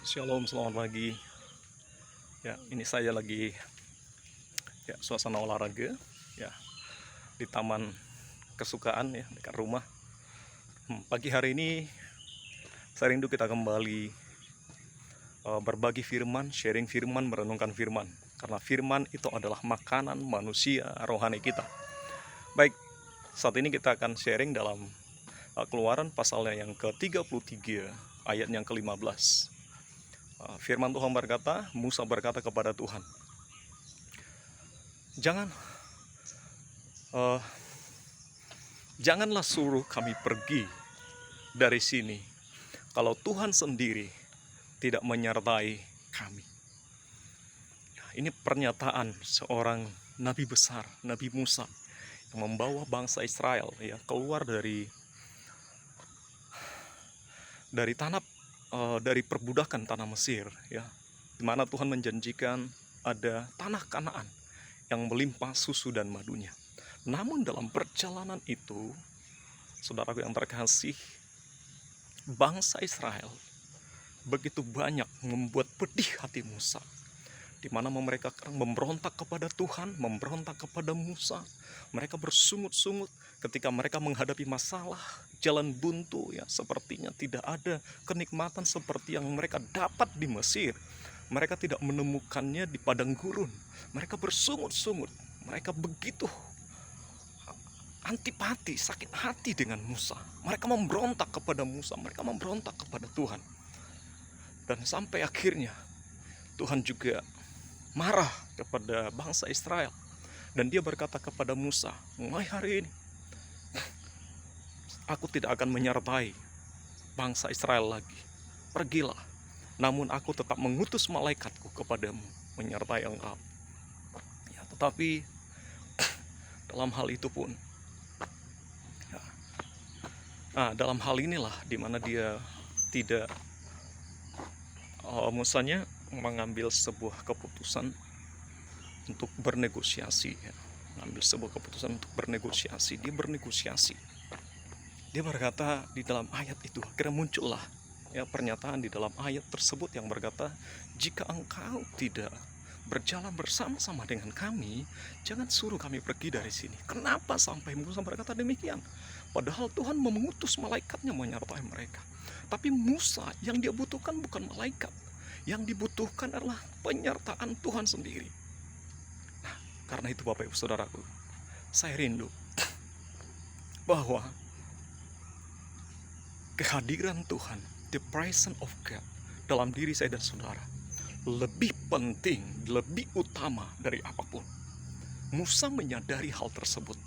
Shalom, selamat pagi. Ya, ini saya lagi suasana olahraga ya di taman kesukaan ya dekat rumah. Pagi hari ini saya rindu kita kembali berbagi firman, sharing firman, merenungkan firman. Karena firman itu adalah makanan manusia rohani kita. Baik, saat ini kita akan sharing dalam Keluaran pasalnya yang ke-33 ayat yang ke-15. Firman Tuhan berkata, Musa berkata kepada Tuhan, janganlah suruh kami pergi dari sini kalau Tuhan sendiri tidak menyertai kami. Ini pernyataan seorang nabi besar, Nabi Musa, yang membawa bangsa Israel keluar dari perbudakan tanah Mesir, di mana Tuhan menjanjikan ada tanah Kanaan yang melimpah susu dan madunya. Namun dalam perjalanan itu, saudaraku yang terkasih, bangsa Israel begitu banyak membuat pedih hati Musa, di mana mereka memberontak kepada Tuhan, memberontak kepada Musa. Mereka bersungut-sungut ketika mereka menghadapi masalah, jalan buntu, sepertinya tidak ada kenikmatan seperti yang mereka dapat di Mesir. Mereka tidak menemukannya di padang gurun. Mereka bersungut-sungut. Mereka begitu antipati, sakit hati dengan Musa. Mereka memberontak kepada Musa, mereka memberontak kepada Tuhan. Dan sampai akhirnya Tuhan juga marah kepada bangsa Israel. Dan dia berkata kepada Musa, mulai hari ini aku tidak akan menyertai bangsa Israel lagi. Pergilah, namun aku tetap mengutus malaikatku kepadamu menyertai engkau. Tetapi dalam hal itu pun, dalam hal inilah dimana dia tidak, Musanya mengambil sebuah keputusan untuk bernegosiasi. Mengambil sebuah keputusan untuk bernegosiasi. Dia bernegosiasi. Dia berkata di dalam ayat itu, akhirnya muncullah pernyataan di dalam ayat tersebut yang berkata, jika engkau tidak berjalan bersama-sama dengan kami, jangan suruh kami pergi dari sini. Kenapa sampai Musa berkata demikian? Padahal Tuhan mengutus malaikatnya menyertai mereka. Tapi Musa yang dia butuhkan bukan malaikat. Yang dibutuhkan adalah penyertaan Tuhan sendiri. Nah, karena itu Bapak Ibu Saudaraku, saya rindu bahwa kehadiran Tuhan, the presence of God dalam diri saya dan saudara lebih penting, lebih utama dari apapun. Musa menyadari hal tersebut.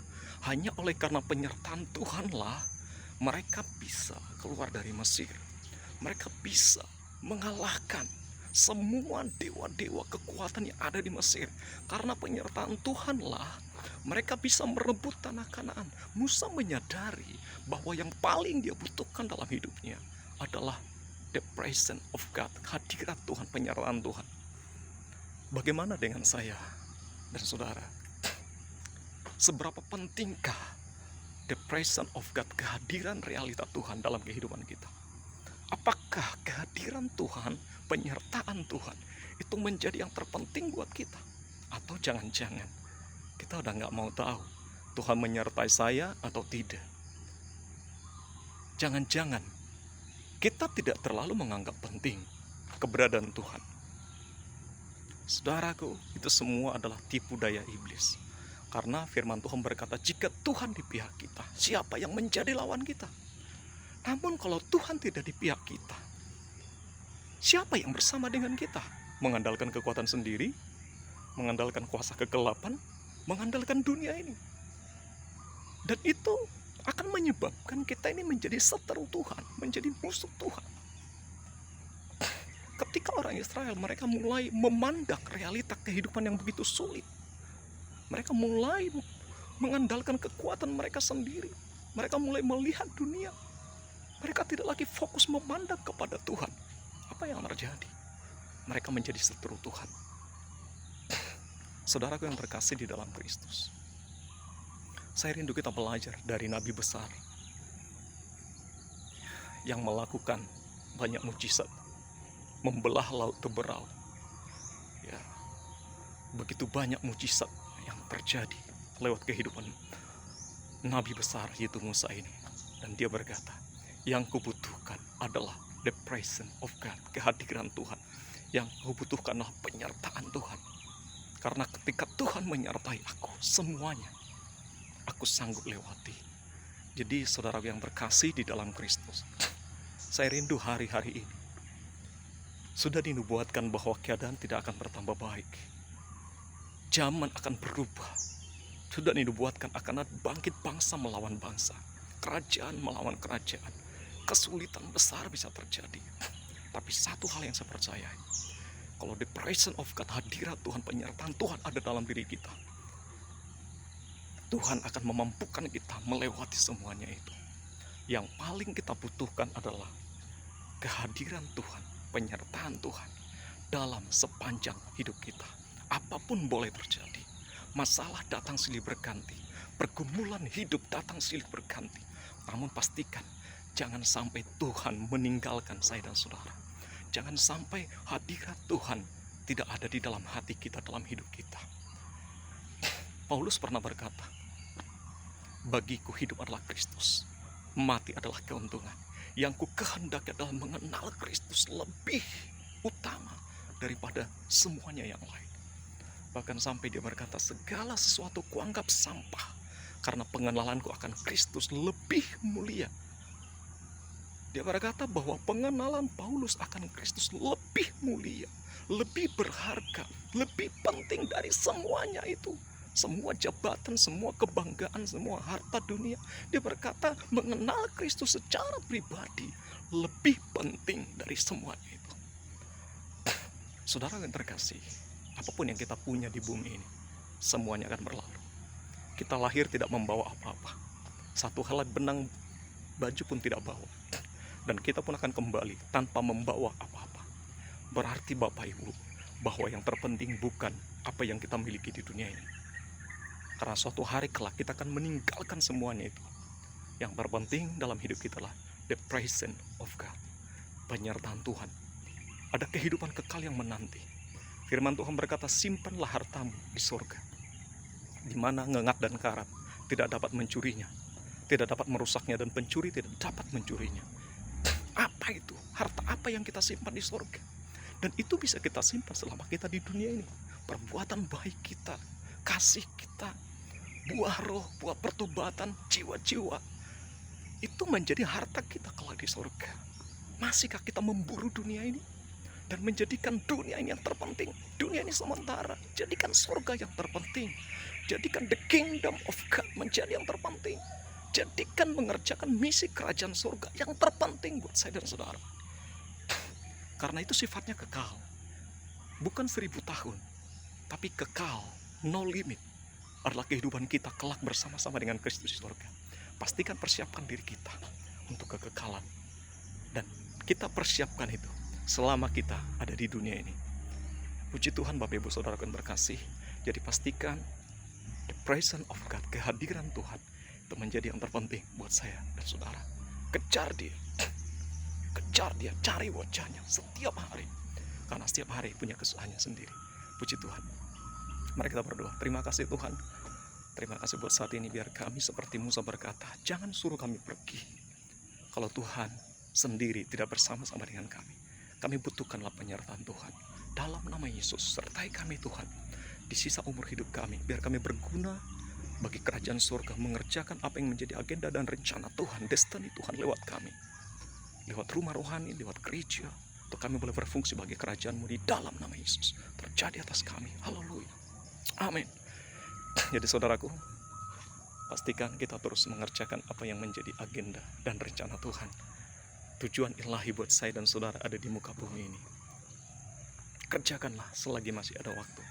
Hanya oleh karena penyertaan Tuhanlah mereka bisa keluar dari Mesir. Mereka bisa mengalahkan semua dewa-dewa kekuatan yang ada di Mesir. Karena penyertaan Tuhanlah mereka bisa merebut tanah Kanaan. Musa menyadari bahwa yang paling dia butuhkan dalam hidupnya adalah the presence of God, hadirat Tuhan, penyertaan Tuhan. Bagaimana dengan saya dan saudara? Seberapa pentingkah the presence of God, kehadiran realita Tuhan dalam kehidupan kita? Apakah kehadiran Tuhan, penyertaan Tuhan itu menjadi yang terpenting buat kita? Atau jangan-jangan kita udah gak mau tahu Tuhan menyertai saya atau tidak? Jangan-jangan kita tidak terlalu menganggap penting keberadaan Tuhan. Saudaraku, itu semua adalah tipu daya iblis. Karena firman Tuhan berkata, jika Tuhan di pihak kita, siapa yang menjadi lawan kita? Namun kalau Tuhan tidak di pihak kita, siapa yang bersama dengan kita? Mengandalkan kekuatan sendiri, mengandalkan kuasa kegelapan, mengandalkan dunia ini. Dan itu akan menyebabkan kita ini menjadi seteru Tuhan, menjadi musuh Tuhan. Ketika orang Israel, mereka mulai memandang realita kehidupan yang begitu sulit. Mereka mulai mengandalkan kekuatan mereka sendiri. Mereka mulai melihat dunia. Mereka tidak lagi fokus memandang kepada Tuhan. Apa yang terjadi? Mereka menjadi seteru Tuhan. Saudaraku yang terkasih di dalam Kristus, saya rindu kita belajar dari nabi besar yang melakukan banyak mujizat. membelah laut Teberau. Ya, begitu banyak mujizat yang terjadi lewat kehidupan Nabi besar yaitu Musa ini. Dan dia berkata, yang kubutuhkan adalah the presence of God, kehadiran Tuhan. Yang kubutuhkan adalah penyertaan Tuhan. Karena ketika Tuhan menyertai aku, semuanya aku sanggup lewati. Jadi saudara yang berkasih di dalam Kristus, saya rindu hari-hari ini. Sudah dinubuatkan bahwa keadaan tidak akan bertambah baik. Zaman akan berubah. Sudah dinubuatkan akan ada bangkit bangsa melawan bangsa. Kerajaan melawan kerajaan. Kesulitan besar bisa terjadi. Tapi satu hal yang saya percaya, kalau the presence of God, hadirat Tuhan, penyertaan Tuhan ada dalam diri kita, Tuhan akan memampukan kita melewati semuanya itu. Yang paling kita butuhkan adalah kehadiran Tuhan, penyertaan Tuhan dalam sepanjang hidup kita. Apapun boleh terjadi. Masalah datang silih berganti. Pergumulan hidup datang silih berganti. Namun pastikan jangan sampai Tuhan meninggalkan saya dan saudara. Jangan sampai hadirat Tuhan tidak ada di dalam hati kita, dalam hidup kita. Paulus pernah berkata, bagiku hidup adalah Kristus, mati adalah keuntungan. Yang ku kehendaki adalah mengenal Kristus lebih utama daripada semuanya yang lain. Bahkan sampai dia berkata, segala sesuatu kuanggap sampah karena pengenalanku akan Kristus lebih mulia. Dia berkata bahwa pengenalan Paulus akan Kristus lebih mulia, lebih berharga, lebih penting dari semuanya itu. Semua jabatan, semua kebanggaan, semua harta dunia. Dia berkata mengenal Kristus secara pribadi lebih penting dari semuanya itu. Saudara yang terkasih, apapun yang kita punya di bumi ini, semuanya akan berlalu. Kita lahir tidak membawa apa-apa. Satu helai benang baju pun tidak bawa. Dan kita pun akan kembali tanpa membawa apa-apa. Berarti Bapak Ibu, bahwa yang terpenting bukan apa yang kita miliki di dunia ini. Karena suatu hari kelak kita akan meninggalkan semuanya itu. Yang terpenting dalam hidup kita lah the presence of God, penyertaan Tuhan. Ada kehidupan kekal yang menanti. Firman Tuhan berkata, simpanlah hartamu di surga, di mana ngengat dan karat tidak dapat mencurinya, tidak dapat merusaknya, dan pencuri tidak dapat mencurinya. Apa itu? Harta apa yang kita simpan di surga? Dan itu bisa kita simpan selama kita di dunia ini. Perbuatan baik kita, kasih kita, buah roh, buah pertobatan, jiwa-jiwa, itu menjadi harta kita kelak di surga. Masihkah kita memburu dunia ini dan menjadikan dunia ini yang terpenting? Dunia ini sementara. Jadikan surga yang terpenting. Jadikan the kingdom of God menjadi yang terpenting. Jadikan mengerjakan misi kerajaan surga yang terpenting buat saya dan saudara. Karena itu sifatnya kekal. Bukan 1000 tahun, tapi kekal, no limit. Adalah kehidupan kita kelak bersama-sama dengan Kristus di surga. Pastikan persiapkan diri kita untuk kekekalan. Dan kita persiapkan itu selama kita ada di dunia ini. Puji Tuhan Bapak Ibu Saudara yang berkasih. Jadi pastikan the presence of God, kehadiran Tuhan, itu menjadi yang terpenting buat saya dan saudara. Kejar dia, cari wajahnya setiap hari. Karena setiap hari punya kesukaannya sendiri. Puji Tuhan. Mari kita berdoa. Terima kasih Tuhan. Terima kasih buat saat ini. Biar kami seperti Musa berkata, jangan suruh kami pergi kalau Tuhan sendiri tidak bersama-sama dengan kami. Kami butuhkanlah penyertaan Tuhan. Dalam nama Yesus, sertai kami Tuhan di sisa umur hidup kami. Biar kami berguna bagi kerajaan surga, mengerjakan apa yang menjadi agenda dan rencana Tuhan, destiny Tuhan lewat kami, lewat rumah rohani, lewat gereja, untuk kami boleh berfungsi bagi kerajaan-Mu di dalam nama Yesus. Terjadi atas kami. Haleluya. Amin. Jadi saudaraku, pastikan kita terus mengerjakan apa yang menjadi agenda dan rencana Tuhan. Tujuan ilahi buat saya dan saudara ada di muka bumi ini. Kerjakanlah selagi masih ada waktu.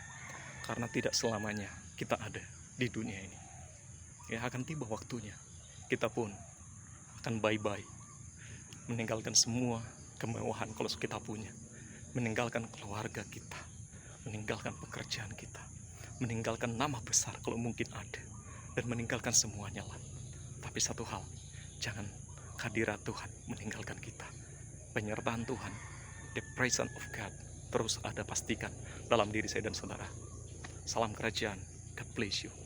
Karena tidak selamanya kita ada di dunia ini. Ya, akan tiba waktunya kita pun akan bye-bye, meninggalkan semua kemewahan kalau kita punya, meninggalkan keluarga kita, meninggalkan pekerjaan kita, meninggalkan nama besar kalau mungkin ada, dan meninggalkan semuanya lah. Tapi satu hal, jangan hadirat Tuhan meninggalkan kita, penyertaan Tuhan The presence of God terus ada, pastikan dalam diri saya dan saudara. Salam kerajaan. God bless you.